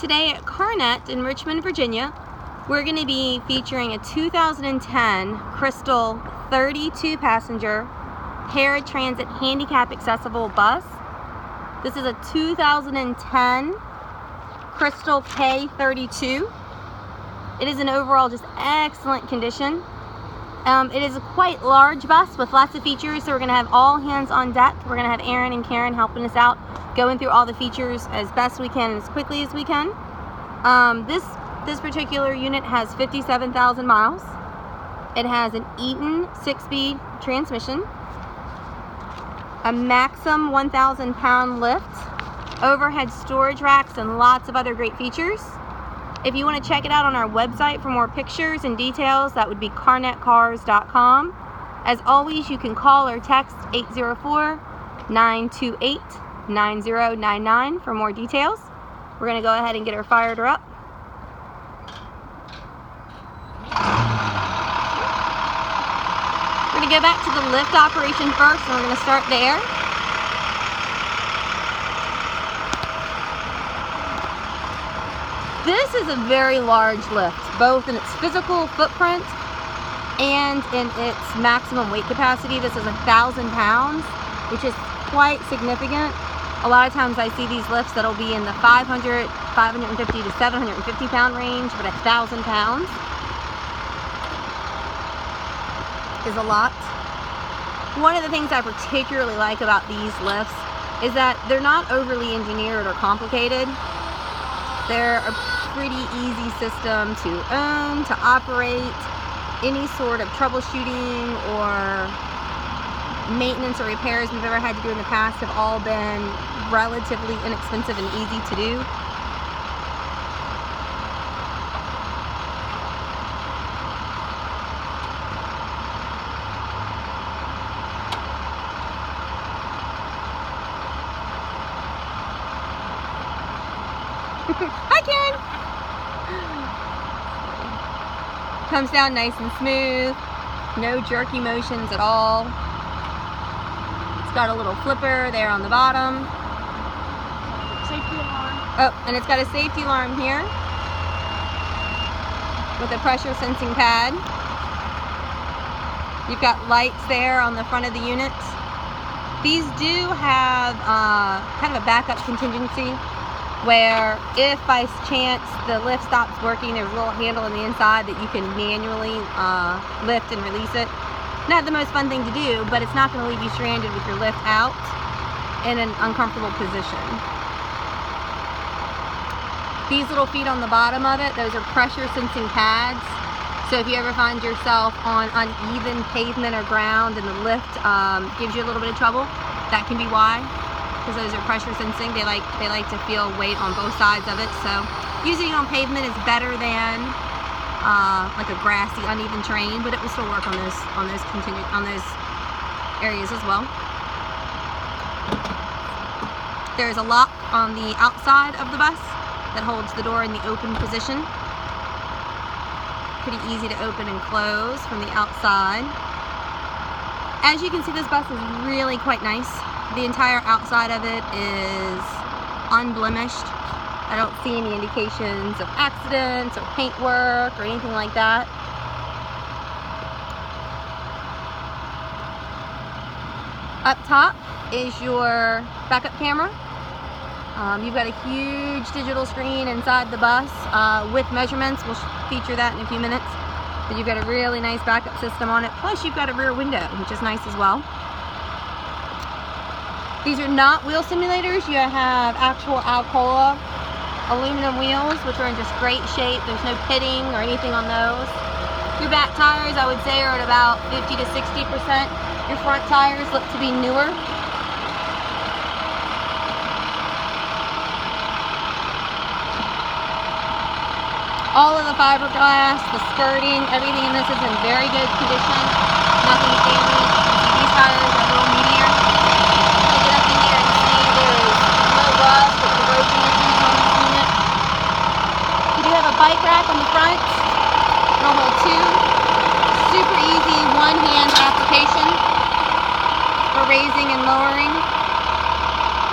today at Carnet in Richmond, Virginia, we're going to be featuring a 2010 Crystal 32 passenger paratransit handicap accessible bus. This is a 2010 Crystal K32. It is in overall just excellent condition. It is a quite large bus with lots of features, so we're going to have all hands on deck. We're going to have Aaron and Karen helping us out, going through all the features as best we can, as quickly as we can. This particular unit has 57,000 miles. It has an Eaton 6-speed transmission, a Maxim 1,000 pound lift, overhead storage racks, and lots of other great features. If you want to check it out on our website for more pictures and details, that would be carnetcars.com. As always, you can call or text 804-928-9099 for more details. We're going to go ahead and get her fired up. We're going to go back to the lift operation first, and we're going to start there. This is a very large lift, both in its physical footprint and in its maximum weight capacity. This is 1,000 pounds, which is quite significant. A lot of times I see these lifts that'll be in the 500, 550 to 750 pound range, but 1,000 pounds is a lot. One of the things I particularly like about these lifts is that they're not overly engineered or complicated. They're a pretty easy system to own, to operate. Any sort of troubleshooting or maintenance or repairs we've ever had to do in the past have all been relatively inexpensive and easy to do. Hi, Karen! Comes down nice and smooth, no jerky motions at all. It's got a little flipper there on the bottom. Safety alarm. Oh, and it's got a safety alarm here with a pressure sensing pad. You've got lights there on the front of the unit. These do have kind of a backup contingency, where if by chance the lift stops working, there's a little handle on the inside that you can manually lift and release it. Not the most fun thing to do, but it's not going to leave you stranded with your lift out in an uncomfortable position. These little feet on the bottom of it, those are pressure sensing pads. So if you ever find yourself on uneven pavement or ground and the lift gives you a little bit of trouble, that can be why. Because those are pressure sensing. They like to feel weight on both sides of it. So using it on pavement is better than like a grassy, uneven terrain, but it will still work on those areas as well. There is a lock on the outside of the bus that holds the door in the open position. Pretty easy to open and close from the outside. As you can see, this bus is really quite nice. The entire outside of it is unblemished. I don't see any indications of accidents or paintwork or anything like that. Up top is your backup camera. You've got a huge digital screen inside the bus with measurements. We'll feature that in a few minutes. But you've got a really nice backup system on it. Plus you've got a rear window, which is nice as well. These are not wheel simulators. You have actual Alcoa aluminum wheels, which are in just great shape. There's no pitting or anything on those. Your back tires, I would say, are at about 50 to 60%. Your front tires look to be newer. All of the fiberglass, the skirting, everything in this is in very good condition. Nothing damaged. These tires are a little meatier. Bike rack on the front. It'll hold two. Super easy one-hand application for raising and lowering.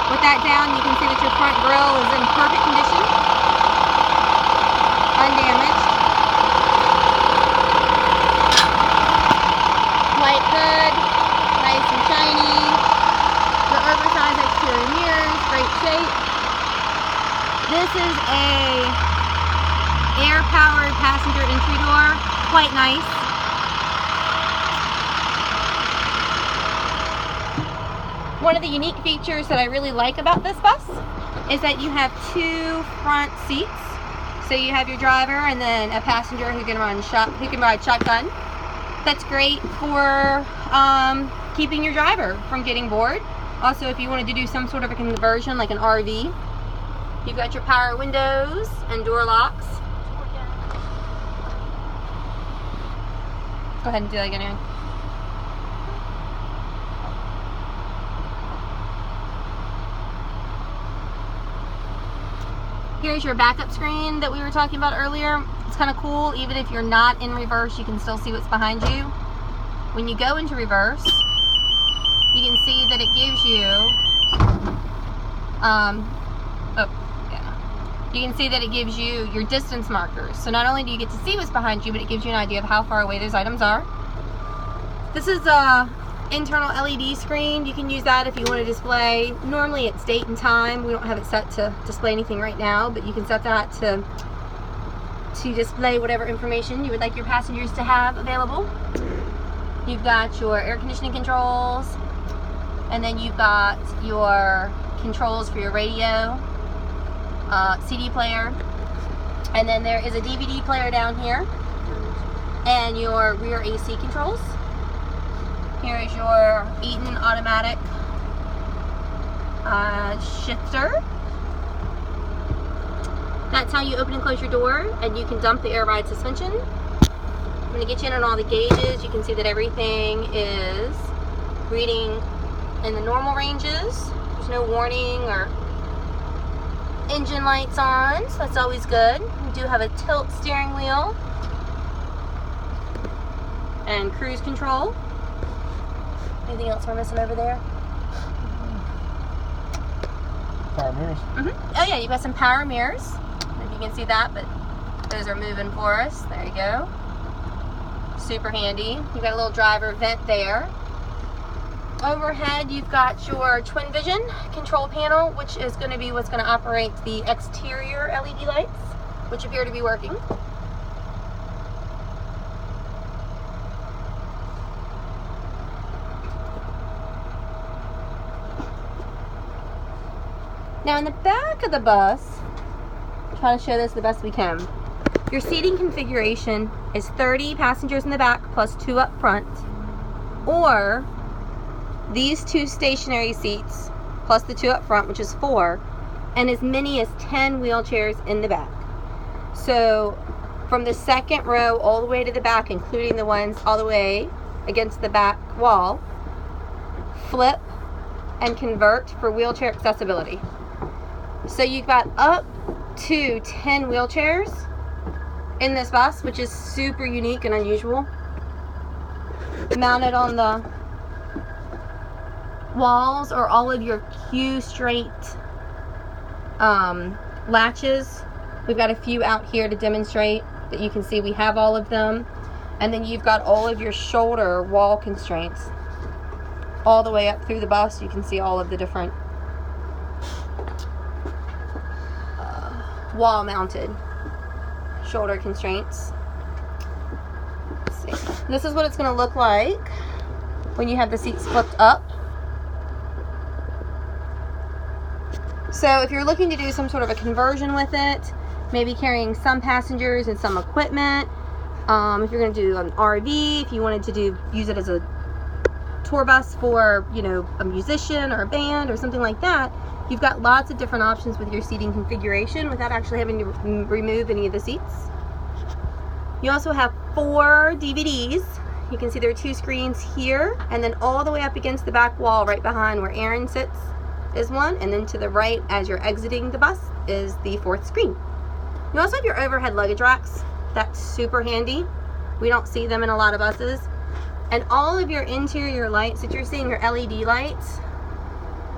With that down, you can see that your front grille is in perfect condition. This is a air-powered passenger entry door, quite nice. One of the unique features that I really like about this bus is that you have two front seats. So you have your driver and then a passenger who can ride shotgun. That's great for keeping your driver from getting bored. Also, if you wanted to do some sort of a conversion like an RV, you've got your power windows and door locks. Go ahead and do that again, Aaron. Here's your backup screen that we were talking about earlier. It's kind of cool. Even if you're not in reverse, you can still see what's behind you. When you go into reverse, you can see that it gives you, you can see that it gives you your distance markers. So not only do you get to see what's behind you, but it gives you an idea of how far away those items are. This is a internal LED screen. You can use that if you want to display. Normally it's date and time. We don't have it set to display anything right now, but you can set that to display whatever information you would like your passengers to have available. You've got your air conditioning controls, and then you've got your controls for your radio, CD player, and then there is a DVD player down here, and your rear AC controls. Here is your Eaton automatic shifter. That's how you open and close your door, and you can dump the air ride suspension. I'm going to get you in on all the gauges. You can see that everything is reading in the normal ranges. There's no warning or engine lights on, so that's always good. We do have a tilt steering wheel and cruise control. Anything else we're missing over there? Power mirrors. Oh yeah, you've got some power mirrors. If you can see that, but those are moving for us. There you go. Super handy. You've got a little driver vent there. Overhead, you've got your twin vision control panel, which is going to be what's going to operate the exterior LED lights, which appear to be working. Now in the back of the bus, try to show this the best we can. Your seating configuration is 30 passengers in the back plus 2 up front, or these 2 stationary seats plus the 2 up front, which is 4, and as many as 10 wheelchairs in the back. So from the second row all the way to the back, including the ones all the way against the back wall, flip and convert for wheelchair accessibility. So you've got up to 10 wheelchairs in this bus, which is super unique and unusual. Mounted on the walls are all of your Q straight latches. We've got a few out here to demonstrate that you can see we have all of them. And then you've got all of your shoulder wall constraints all the way up through the bus. You can see all of the different wall mounted shoulder constraints. Let's see. This is what it's going to look like when you have the seats flipped up. So if you're looking to do some sort of a conversion with it, maybe carrying some passengers and some equipment, if you're going to do an RV, if you wanted to use it as a tour bus for, you know, a musician or a band or something like that, you've got lots of different options with your seating configuration without actually having to remove any of the seats. You also have 4 DVDs. You can see there are 2 screens here, and then all the way up against the back wall right behind where Aaron sits is one, and then to the right as you're exiting the bus is the 4th screen. You also have your overhead luggage racks. That's super handy. We don't see them in a lot of buses. And all of your interior lights that you're seeing, your LED lights,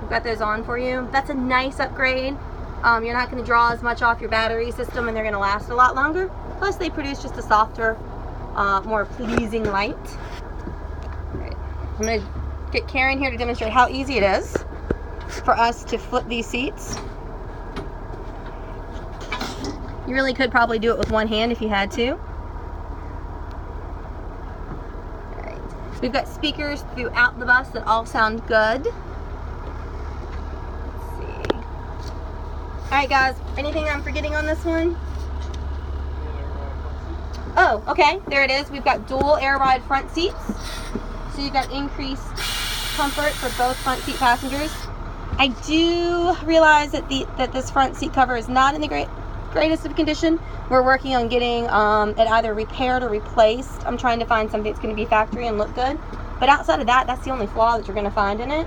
we've got those on for you. That's a nice upgrade. You're not going to draw as much off your battery system, and they're going to last a lot longer. Plus they produce just a softer, more pleasing light. All right. I'm going to get Karen here to demonstrate how easy it is for us to flip these seats. You really could probably do it with one hand if you had to. Alright. We've got speakers throughout the bus that all sound good. Let's see. Alright guys, anything I'm forgetting on this one? Oh, okay, there it is. We've got dual air ride front seats. So you've got increased comfort for both front seat passengers. I do realize that this front seat cover is not in the greatest of condition. We're working on getting it either repaired or replaced. I'm trying to find something that's going to be factory and look good. But outside of that, that's the only flaw that you're going to find in it.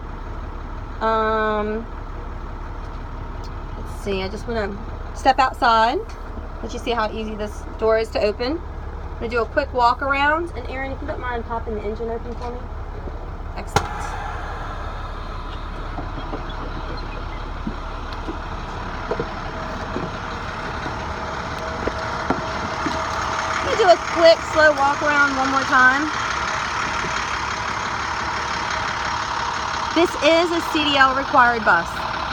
Let's see, I just want to step outside. Let you see how easy this door is to open. I'm going to do a quick walk around. And Aaron, if you don't mind popping the engine open for me. Excellent. Do a quick slow walk around one more time. This is a CDL required bus,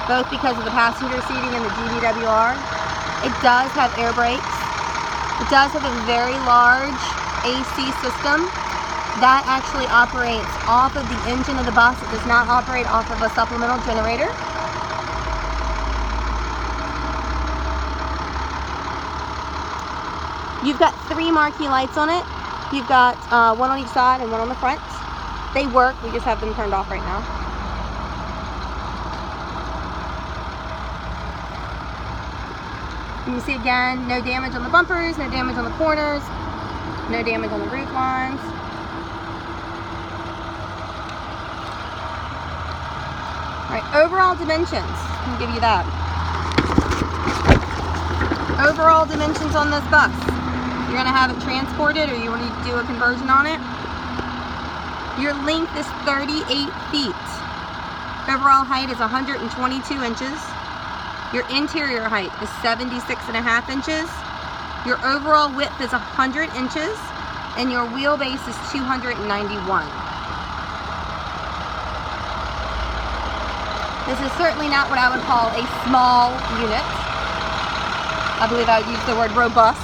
both because of the passenger seating and the GVWR. It does have air brakes. It does have a very large AC system that actually operates off of the engine of the bus. It does not operate off of a supplemental generator. You've got 3 marquee lights on it. You've got one on each side and one on the front. They work, we just have them turned off right now. And you see again, no damage on the bumpers, no damage on the corners, no damage on the roof lines. All right, overall dimensions, let me give you that. Overall dimensions on this bus. You're going to have it transported or you want to do a conversion on it. Your length is 38 feet. Overall height is 122 inches. Your interior height is 76.5 inches. Your overall width is 100 inches. And your wheelbase is 291. This is certainly not what I would call a small unit. I believe I would use the word robust.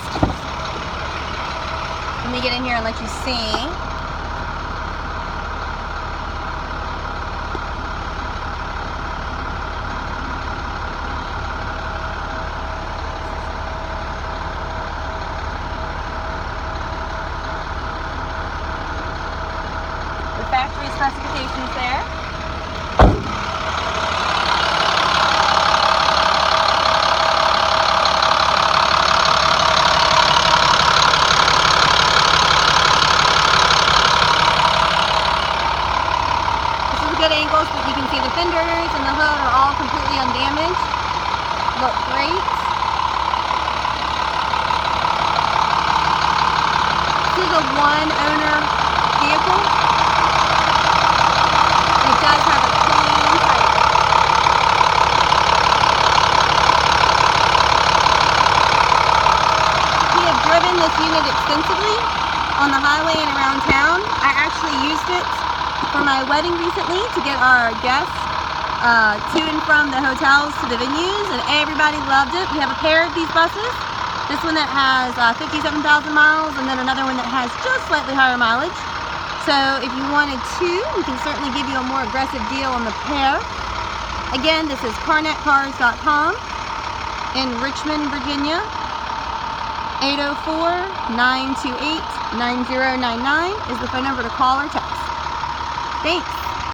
Let me get in here and let you see. The factory specifications there. Good angles, but you can see the fenders and the hood are all completely undamaged. Look great. This is a one-owner vehicle. It does have a clean title. We have driven this unit extensively on the highway and around town. I actually used it for my wedding recently to get our guests to and from the hotels to the venues, and everybody loved it. We have a pair of these buses. This one that has 57,000 miles and then another one that has just slightly higher mileage. So if you wanted to, we can certainly give you a more aggressive deal on the pair. Again, this is carnetcars.com in Richmond, Virginia. 804-928-9099 is the phone number to call or text. Thanks.